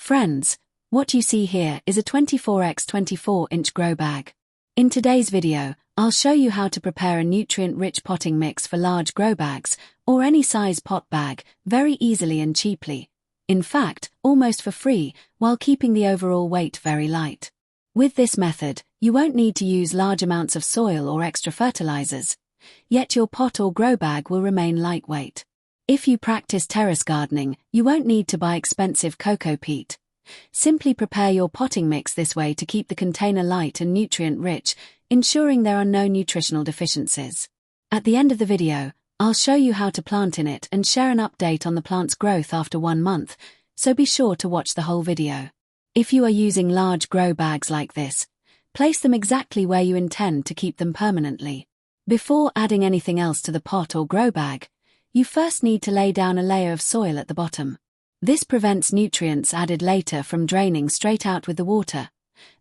Friends, what you see here is a 24x 24-inch grow bag. In today's video, I'll show you how to prepare a nutrient-rich potting mix for large grow bags, or any size pot bag, very easily and cheaply. In fact, almost for free, while keeping the overall weight very light. With this method, you won't need to use large amounts of soil or extra fertilizers. Yet your pot or grow bag will remain lightweight. If you practice terrace gardening, you won't need to buy expensive cocoa peat. Simply prepare your potting mix this way to keep the container light and nutrient-rich, ensuring there are no nutritional deficiencies. At the end of the video, I'll show you how to plant in it and share an update on the plant's growth after 1 month, so be sure to watch the whole video. If you are using large grow bags like this, place them exactly where you intend to keep them permanently. Before adding anything else to the pot or grow bag, you first need to lay down a layer of soil at the bottom. This prevents nutrients added later from draining straight out with the water.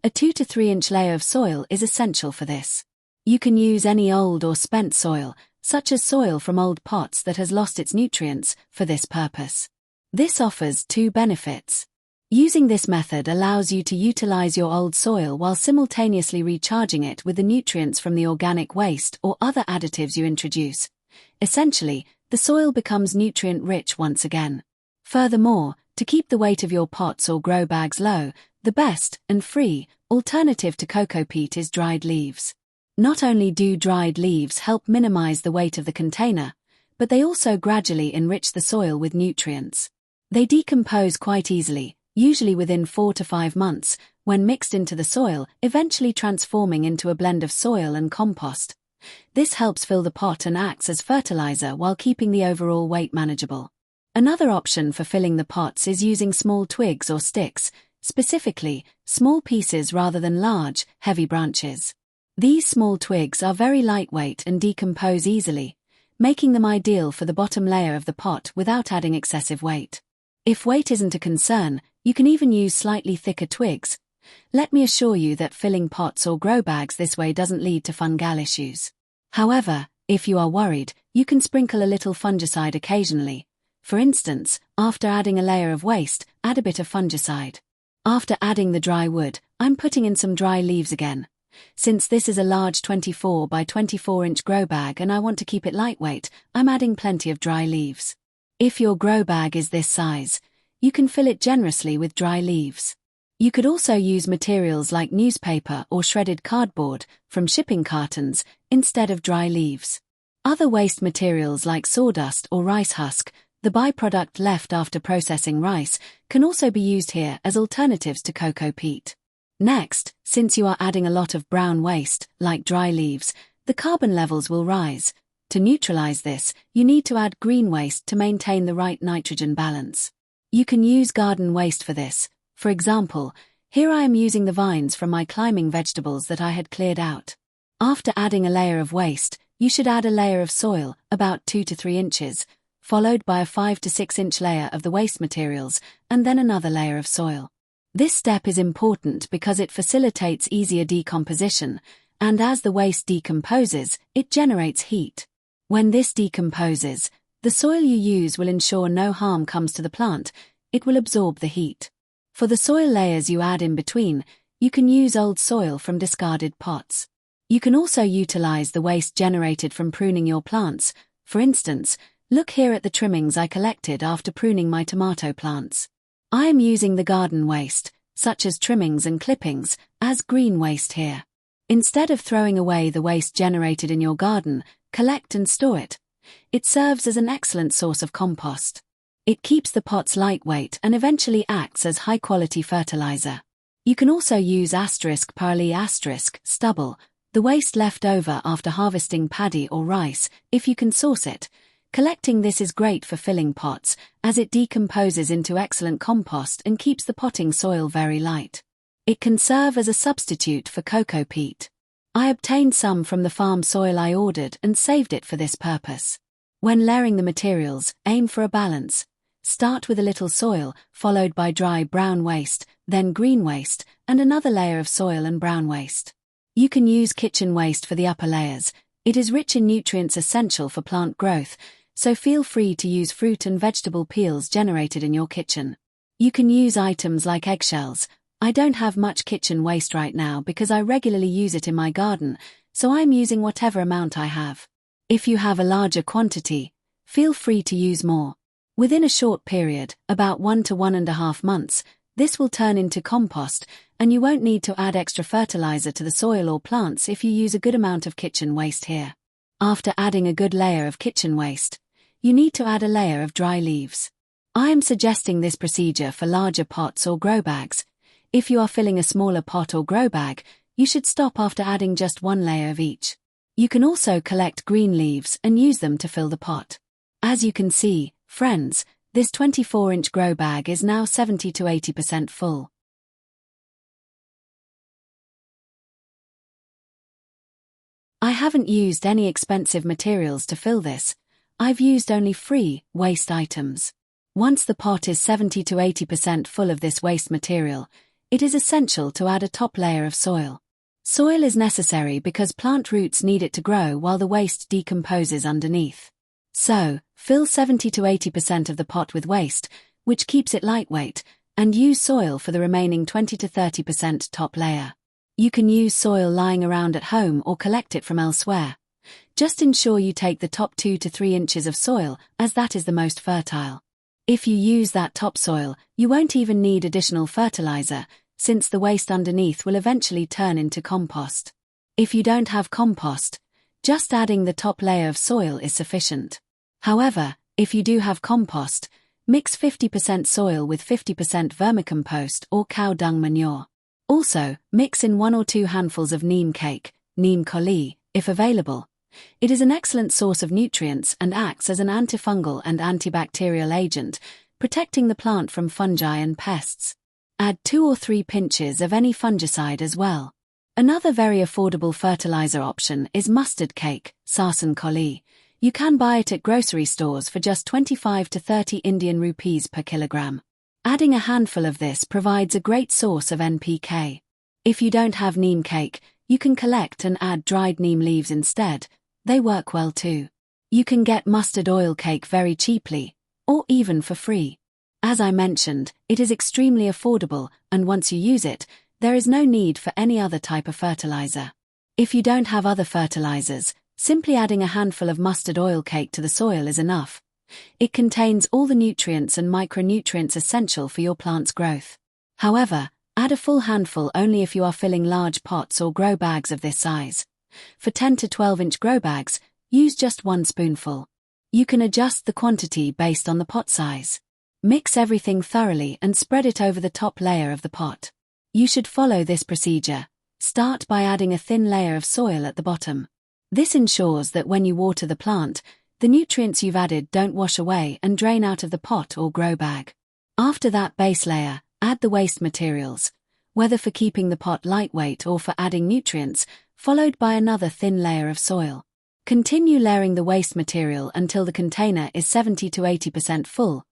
A 2 to 3 inch layer of soil is essential for this. You can use any old or spent soil, such as soil from old pots that has lost its nutrients, for this purpose. This offers 2 benefits. Using this method allows you to utilize your old soil while simultaneously recharging it with the nutrients from the organic waste or other additives you introduce. Essentially, the soil becomes nutrient-rich once again. Furthermore, to keep the weight of your pots or grow bags low, the best, and free, alternative to cocoa peat is dried leaves. Not only do dried leaves help minimize the weight of the container, but they also gradually enrich the soil with nutrients. They decompose quite easily, usually within 4 to 5 months, when mixed into the soil, eventually transforming into a blend of soil and compost. This helps fill the pot and acts as fertilizer while keeping the overall weight manageable. Another option for filling the pots is using small twigs or sticks, specifically, small pieces rather than large, heavy branches. These small twigs are very lightweight and decompose easily, making them ideal for the bottom layer of the pot without adding excessive weight. If weight isn't a concern, you can even use slightly thicker twigs. Let me assure you that filling pots or grow bags this way doesn't lead to fungal issues. However, if you are worried, you can sprinkle a little fungicide occasionally. For instance, after adding a layer of waste, add a bit of fungicide. After adding the dry wood, I'm putting in some dry leaves again. Since this is a large 24 by 24 inch grow bag and I want to keep it lightweight, I'm adding plenty of dry leaves. If your grow bag is this size, you can fill it generously with dry leaves. You could also use materials like newspaper or shredded cardboard from shipping cartons instead of dry leaves. Other waste materials like sawdust or rice husk, the byproduct left after processing rice, can also be used here as alternatives to cocoa peat. Next, since you are adding a lot of brown waste, like dry leaves, the carbon levels will rise. To neutralize this, you need to add green waste to maintain the right nitrogen balance. You can use garden waste for this. For example, here I am using the vines from my climbing vegetables that I had cleared out. After adding a layer of waste, you should add a layer of soil, about 2 to 3 inches, followed by a 5 to 6 inch layer of the waste materials, and then another layer of soil. This step is important because it facilitates easier decomposition, and as the waste decomposes, it generates heat. When this decomposes, the soil you use will ensure no harm comes to the plant. It will absorb the heat. For the soil layers you add in between, you can use old soil from discarded pots. You can also utilize the waste generated from pruning your plants. For instance, look here at the trimmings I collected after pruning my tomato plants. I am using the garden waste, such as trimmings and clippings, as green waste here. Instead of throwing away the waste generated in your garden, collect and store it. It serves as an excellent source of compost. It keeps the pots lightweight and eventually acts as high-quality fertilizer. You can also use *parley* stubble, the waste left over after harvesting paddy or rice, if you can source it. Collecting this is great for filling pots, as it decomposes into excellent compost and keeps the potting soil very light. It can serve as a substitute for cocoa peat. I obtained some from the farm soil I ordered and saved it for this purpose. When layering the materials, aim for a balance. Start with a little soil, followed by dry brown waste, then green waste, and another layer of soil and brown waste. You can use kitchen waste for the upper layers. It is rich in nutrients essential for plant growth, so feel free to use fruit and vegetable peels generated in your kitchen. You can use items like eggshells. I don't have much kitchen waste right now because I regularly use it in my garden, so I'm using whatever amount I have. If you have a larger quantity, feel free to use more. Within a short period, about 1 to 1.5 months, this will turn into compost, and you won't need to add extra fertilizer to the soil or plants if you use a good amount of kitchen waste here. After adding a good layer of kitchen waste, you need to add a layer of dry leaves. I am suggesting this procedure for larger pots or grow bags. If you are filling a smaller pot or grow bag, you should stop after adding just one layer of each. You can also collect green leaves and use them to fill the pot. As you can see, friends, this 24-inch grow bag is now 70 to 80% full. I haven't used any expensive materials to fill this. I've used only free, waste items. Once the pot is 70 to 80% full of this waste material, it is essential to add a top layer of soil. Soil is necessary because plant roots need it to grow while the waste decomposes underneath. So, fill 70 to 80% of the pot with waste, which keeps it lightweight, and use soil for the remaining 20 to 30% top layer. You can use soil lying around at home or collect it from elsewhere. Just ensure you take the top 2 to 3 inches of soil, as that is the most fertile. If you use that topsoil, you won't even need additional fertilizer, since the waste underneath will eventually turn into compost. If you don't have compost, just adding the top layer of soil is sufficient. However, if you do have compost, mix 50% soil with 50% vermicompost or cow dung manure. Also, mix in 1 or 2 handfuls of neem cake, neem koli, if available. It is an excellent source of nutrients and acts as an antifungal and antibacterial agent, protecting the plant from fungi and pests. Add 2 or 3 pinches of any fungicide as well. Another very affordable fertilizer option is mustard cake, sarsan koli. You can buy it at grocery stores for just 25 to 30 Indian rupees per kilogram. Adding a handful of this provides a great source of NPK. If you don't have neem cake, you can collect and add dried neem leaves instead. They work well too. You can get mustard oil cake very cheaply, or even for free. As I mentioned, it is extremely affordable, and once you use it, there is no need for any other type of fertilizer. If you don't have other fertilizers, simply adding a handful of mustard oil cake to the soil is enough. It contains all the nutrients and micronutrients essential for your plant's growth. However, add a full handful only if you are filling large pots or grow bags of this size. For 10 to 12-inch grow bags, use just 1 spoonful. You can adjust the quantity based on the pot size. Mix everything thoroughly and spread it over the top layer of the pot. You should follow this procedure. Start by adding a thin layer of soil at the bottom. This ensures that when you water the plant, the nutrients you've added don't wash away and drain out of the pot or grow bag. After that base layer, add the waste materials, whether for keeping the pot lightweight or for adding nutrients, followed by another thin layer of soil. Continue layering the waste material until the container is 70 to 80% full,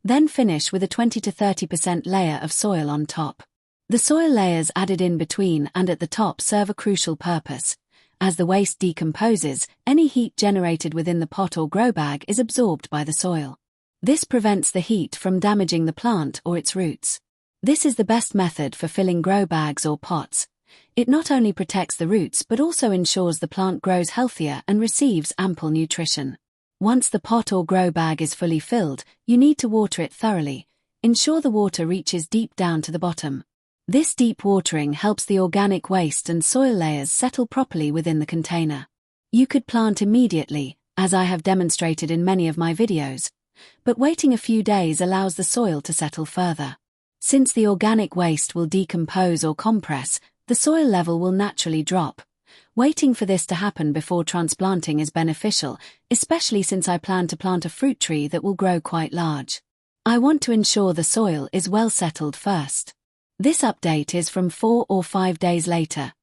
then finish with a 20 to 30% layer of soil on top. The soil layers added in between and at the top serve a crucial purpose. As the waste decomposes, any heat generated within the pot or grow bag is absorbed by the soil. This prevents the heat from damaging the plant or its roots. This is the best method for filling grow bags or pots. It not only protects the roots but also ensures the plant grows healthier and receives ample nutrition. Once the pot or grow bag is fully filled, you need to water it thoroughly. Ensure the water reaches deep down to the bottom. This deep watering helps the organic waste and soil layers settle properly within the container. You could plant immediately, as I have demonstrated in many of my videos, but waiting a few days allows the soil to settle further. Since the organic waste will decompose or compress, the soil level will naturally drop. Waiting for this to happen before transplanting is beneficial, especially since I plan to plant a fruit tree that will grow quite large. I want to ensure the soil is well settled first. This update is from 4 or 5 days later.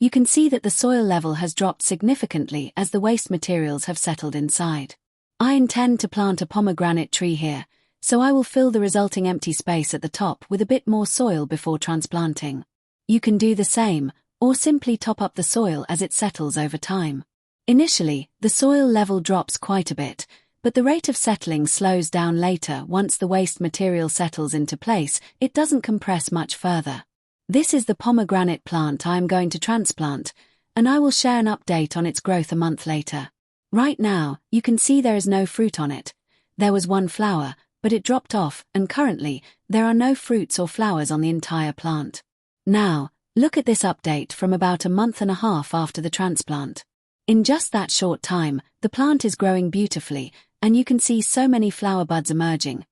You can see that the soil level has dropped significantly as the waste materials have settled inside. I intend to plant a pomegranate tree here, so I will fill the resulting empty space at the top with a bit more soil before transplanting. You can do the same, or simply top up the soil as it settles over time. Initially, the soil level drops quite a bit, but the rate of settling slows down later. Once the waste material settles into place, it doesn't compress much further. This is the pomegranate plant I am going to transplant, and I will share an update on its growth a month later. Right now, you can see there is no fruit on it. There was one flower, but it dropped off, and currently, there are no fruits or flowers on the entire plant. Now, look at this update from about a month and a half after the transplant. In just that short time, the plant is growing beautifully, and you can see so many flower buds emerging.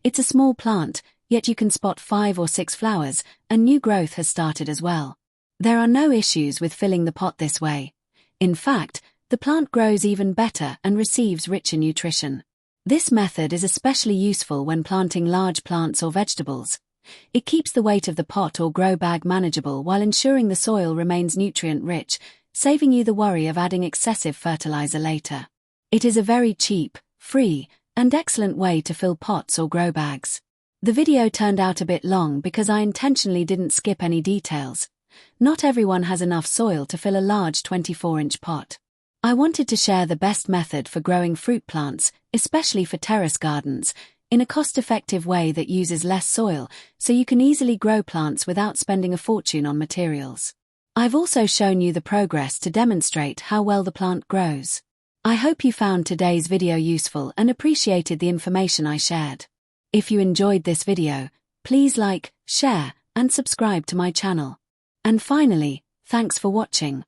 It's a small plant, yet you can spot 5 or 6 flowers, and new growth has started as well. There are no issues with filling the pot this way. In fact, the plant grows even better and receives richer nutrition. This method is especially useful when planting large plants or vegetables. It keeps the weight of the pot or grow bag manageable while ensuring the soil remains nutrient-rich, saving you the worry of adding excessive fertilizer later. It is a very cheap, free, and excellent way to fill pots or grow bags. The video turned out a bit long because I intentionally didn't skip any details. Not everyone has enough soil to fill a large 24-inch pot. I wanted to share the best method for growing fruit plants, especially for terrace gardens, in a cost-effective way that uses less soil, so you can easily grow plants without spending a fortune on materials. I've also shown you the progress to demonstrate how well the plant grows. I hope you found today's video useful and appreciated the information I shared. If you enjoyed this video, please like, share, and subscribe to my channel. And finally, thanks for watching.